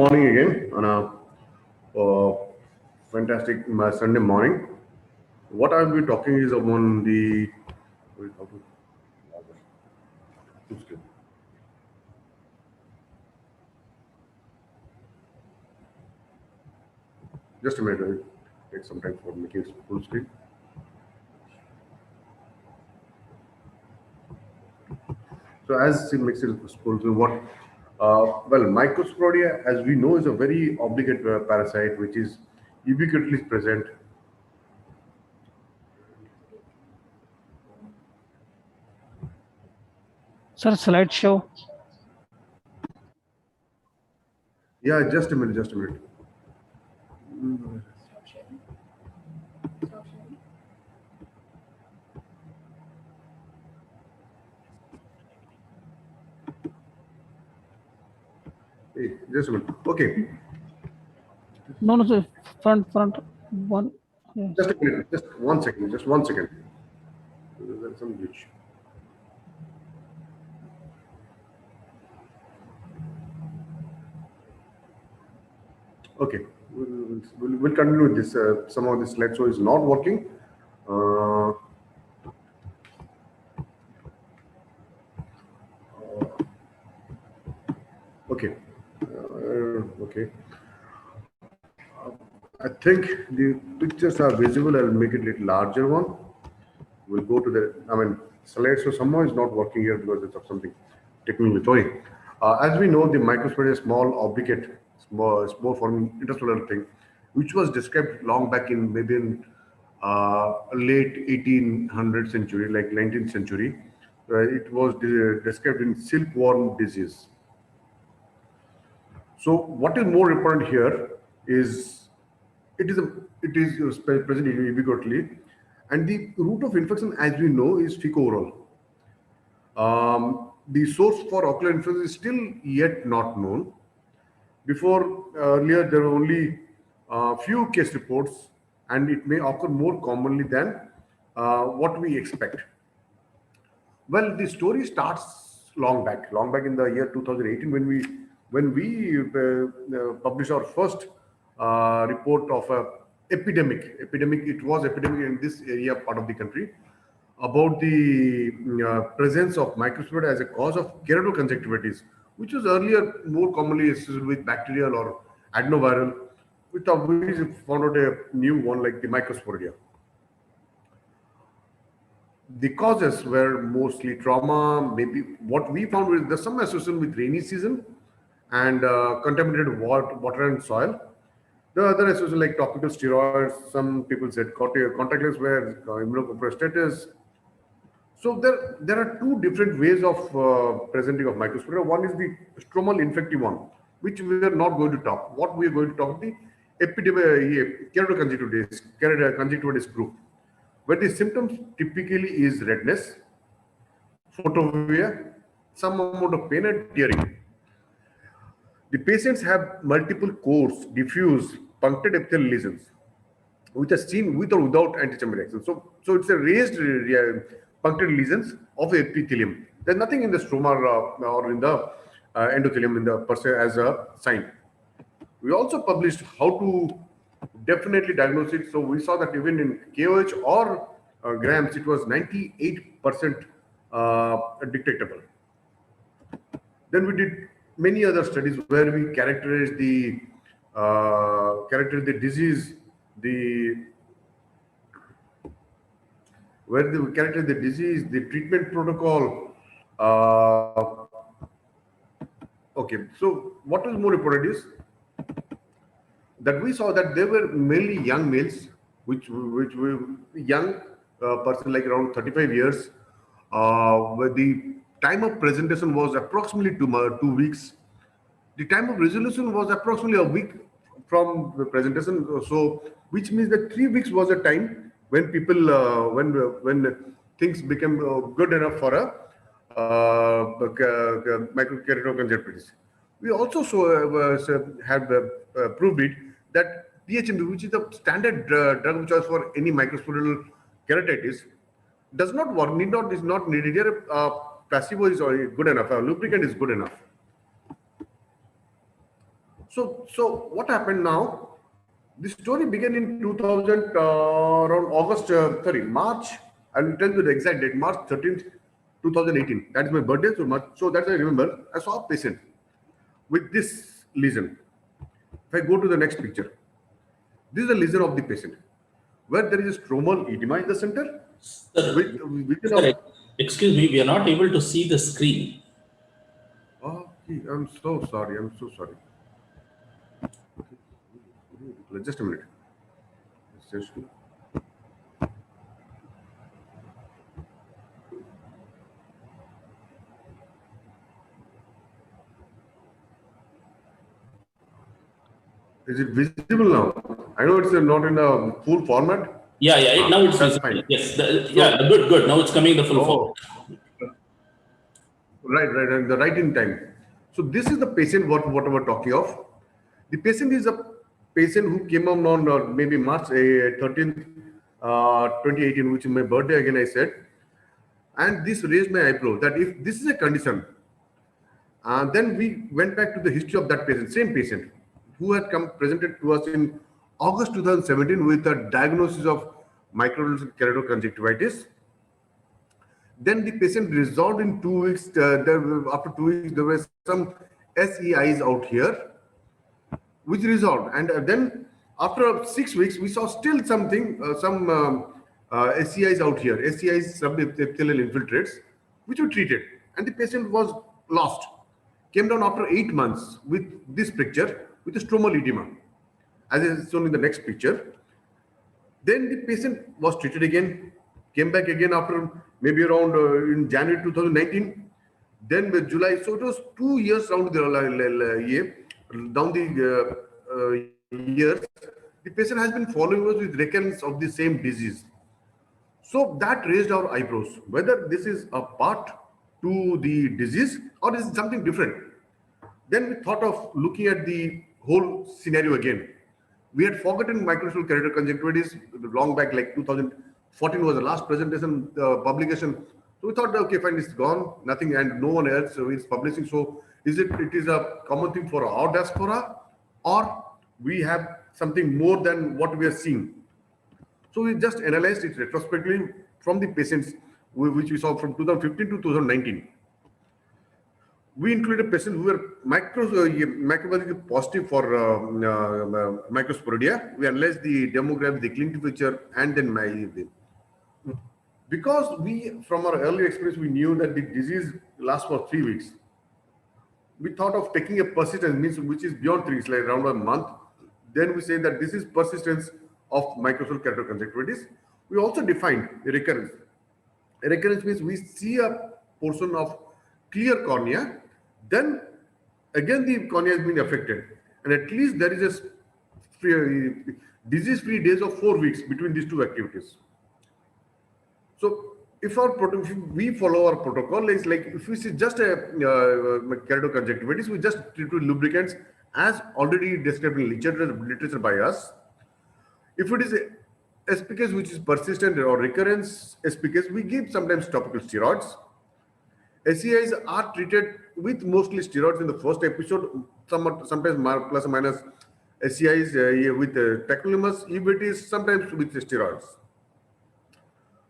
Morning again on a fantastic Sunday morning. What I'll be talking is on the. Wait, how to- Just a minute. It takes some time for making it full screen. So as it makes it full screen, well, Mycosporia, as we know, is a very obligate parasite which is ubiquitously present. Sir, slideshow. Yeah, just a minute. Just a minute. Hey, just a minute. Okay, No, sir. Front. One. Yeah. just a minute. Just 1 second. Just 1 second. There's some glitch. Okay, we'll continue with this. Some of this slideshow is not working. Uh, okay, okay. I think the pictures are visible. I'll make it a little larger one. We'll go to the. Slideshow somehow is not working here because it's of something technically throwing. As we know, the microsphere is small, obligate, small forming interstellar thing, which was described long back in maybe in late 1800th century, like 19th century. It was described in silkworm disease. So what is more important here is it is present ubiquitously, and the route of infection, as we know, is fecal-oral. The source for ocular influenza is still yet not known. Before earlier, there were only few case reports, and it may occur more commonly than what we expect. Well, the story starts long back in the year 2018 when we published our first report of a epidemic. Epidemic. It was epidemic in this area part of the country about the presence of microsporidia as a cause of keratoconjunctivitis, which was earlier more commonly associated with bacterial or adenoviral. We found out a new one like the microsporidia. The causes were mostly trauma. Maybe what we found was there's some association with rainy season and contaminated water and soil. The other association like topical steroids. Some people said contact lens were immunoprostatitis. So there are two different ways of presenting of microsporidia. One is the stromal infective one, which we are not going to talk. What we are going to talk the epidemic keratoconjunctivitis group, where the symptoms typically is redness, photovia, some amount of pain and tearing. The patients have multiple coarse, diffuse, punctate epithelial lesions, which are seen with or without antitumor reaction. So it's a raised punctate lesions of epithelium. There's nothing in the stroma or in the endothelium in the person as a sign. We also published how to definitely diagnose it. So we saw that even in KOH or grams, it was 98% detectable. Then we did many other studies where we characterized the disease, the where we characterize the disease, the treatment protocol. Okay, so what is more important is that we saw that there were mainly young males, which were young person like around 35 years, where the time of presentation was approximately 2 weeks. The time of resolution was approximately a week from the presentation. So, which means that 3 weeks was a time when people when things became good enough for a microkeratoconjunctivitis. We also have proved it that PHMB, which is the standard drug of choice for any microsporial keratitis, does not work. Is not needed here. Placebo is good enough. Lubricant is good enough. So what happened now? The story began in 2000, around August, sorry, March. I will tell you the exact date, March 13th, 2018. That is my birthday, so March. So that's I remember. I saw a patient with this lesion. If I go to the next picture, this is the lesion of the patient, where there is a stromal edema in the center. Sir, Within sir, a, excuse me, we are not able to see the screen. okay, I'm so sorry. I'm so sorry. Just a minute. Just is it visible now? I know it's not in a full format. Yeah, now it's That's visible. fine. Yes, yeah, good. Now it's coming in the full form. Right, and the right in time. So this is the patient what we're talking of. The patient is a patient who came on maybe March 13th, 2018, which is my birthday again, I said. And this raised my eyebrow that if this is a condition, then we went back to the history of that patient, same patient, who had come presented to us in August 2017 with a diagnosis of microneedle keratoconjunctivitis. Then the patient resolved in 2 weeks. After 2 weeks, there were some SEIs out here, which resolved. And then after 6 weeks, we saw still something, SEIs out here, SEIs, subepithelial infiltrates, which were treated. And the patient was lost. Came down after 8 months with this picture, with a stromal edema, as is shown in the next picture. Then the patient was treated again, came back again after maybe around in January 2019. Then with July, so it was 2 years down the year, down the years. The patient has been following us with recurrence of the same disease. So that raised our eyebrows, whether this is a part to the disease or is it something different. Then we thought of looking at the whole scenario again. We had forgotten microcerebral keratoconjunctivitis long back, like 2014 was the last presentation publication. So we thought, okay, fine, it's gone, nothing, and no one else is publishing. So it is a common thing for our diaspora, or we have something more than what we are seeing. So we just analyzed it retrospectively from the patients which we saw from 2015 to 2019. We included patients who were microbiologically positive for microsporidia. We analyzed the demographic, the clinical feature, and then because from our earlier experience, we knew that the disease lasts for 3 weeks. We thought of taking a persistence, means which is beyond 3 weeks, like around a month. Then we say that this is persistence of microcerebral keratoconjunctivitis. We also defined recurrence. Recurrence means we see a portion of clear cornea, then again the cornea has been affected, and at least there is a disease-free days of 4 weeks between these two activities. So if we follow our protocol, it's like if we see just a keratoconjunctivitis, we just treat with lubricants as already described in literature by us. If it is a SPKs which is persistent or recurrence SPKs, we give sometimes topical steroids. SEIs are treated with mostly steroids in the first episode, sometimes plus or minus SEIs with tacrolimus, if it is sometimes with steroids.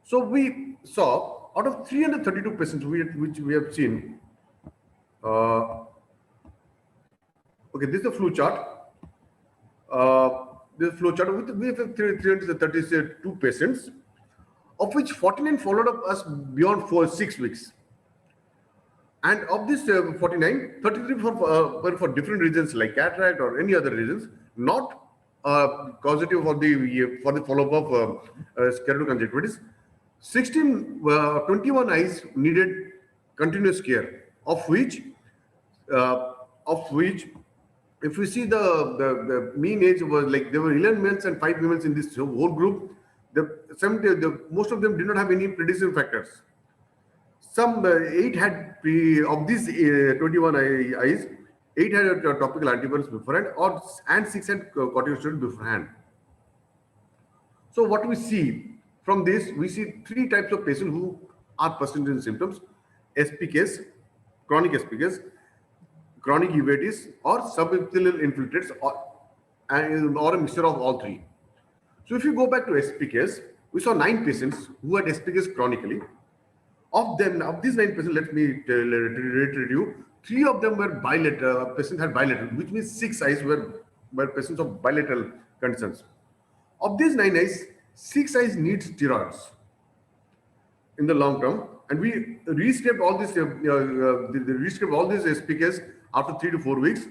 So we saw out of 332 patients which we have seen, okay, this is the flow chart. This flow chart we have 332 patients, of which 49 followed up us beyond 6 weeks. And of this 49, 33 were for different reasons like cataract or any other reasons, not causative for the follow-up of keratoconjunctivitis. 21 eyes needed continuous care, of which if we see the mean age was like there were 11 males and 5 females in this whole group. Most of them did not have any predisposing factors. Some 8 had of these 21 eyes, 8 had topical antibiotics beforehand, and 6 had corticosteroid beforehand. So what we see from this, we see 3 types of patients who are persistent in symptoms: SPKs, chronic SPKs. chronic uveitis, or subepithelial infiltrates, or a mixture of all three. So if you go back to SPKs, we saw 9 patients who had SPKs chronically. Of them, of these 9 patients, let me reiterate you, 3 of them were bilateral, patients had bilateral, which means 6 eyes were patients of bilateral conditions. Of these 9 eyes, 6 eyes need steroids in the long term, and we rescraped all these rescraped all these SPKs after 3 to 4 weeks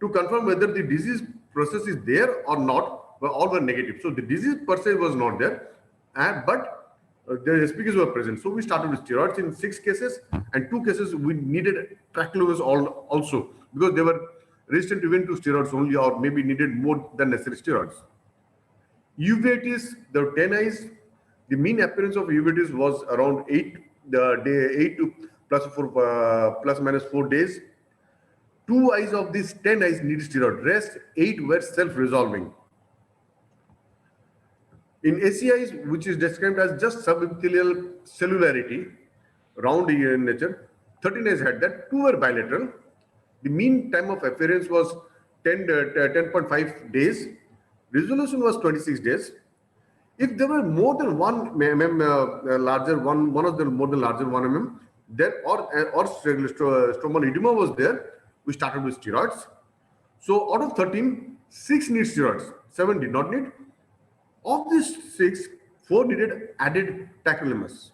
to confirm whether the disease process is there or not. But all were negative. So the disease per se was not there, but the SPKs were present. So we started with steroids in 6 cases, and 2 cases we needed tacrolimus also, because they were resistant even to steroids only, or maybe needed more than necessary steroids. Uveitis, there were 10 eyes. The mean appearance of uveitis was around 8 to plus minus 4 days. 2 eyes of these 10 eyes need steroid. Rest 8 were self-resolving. In ACIs, which is described as just subepithelial cellularity, round in nature, 13 eyes had that. 2 were bilateral. The mean time of appearance was 10.5 days. Resolution was 26 days. If there were more than 1 mm larger, one of them more than larger 1 mm, then or stromal edema was there, we started with steroids. So out of 13, 6 need steroids, 7 did not need. Of these 6, 4 needed added tacrolimus.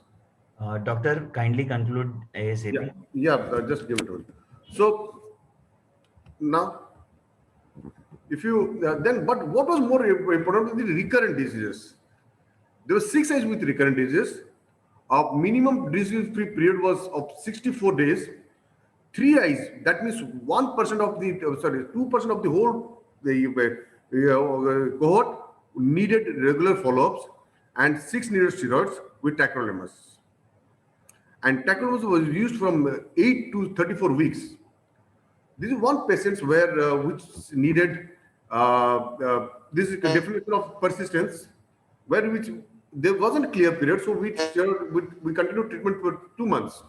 Doctor, kindly conclude ASAP. Just give it to me. So now, if you but what was more important than the recurrent diseases? There were 6 eyes with recurrent diseases. Our minimum disease-free period was of 64 days. 3 eyes, that means 1% of the 2% of the whole cohort needed regular follow-ups, and 6 needed steroids with tacrolimus. And tacrolimus was used from 8 to 34 weeks. This is one patient where which needed this is a definition of persistence, which there wasn't clear period, so we continued treatment for 2 months.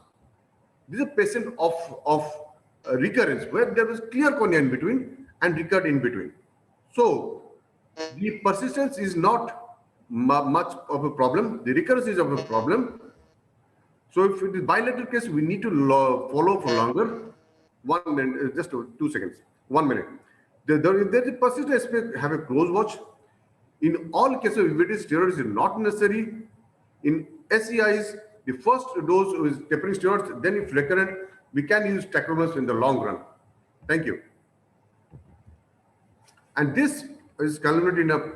This is a patient of recurrence where there was clear cornea in between and recurred in between. So the persistence is not much of a problem. The recurrence is of a problem. So if it is bilateral case, we need to follow for longer. 1 minute, just 2 seconds. 1 minute. If there is a persistent aspect, have a close watch. In all cases of uveitis, steroids is not necessary. In SCIs, the first dose is tapering steroids. Then if recurrent, we can use tacrolimus in the long run. Thank you. And this is culminated in a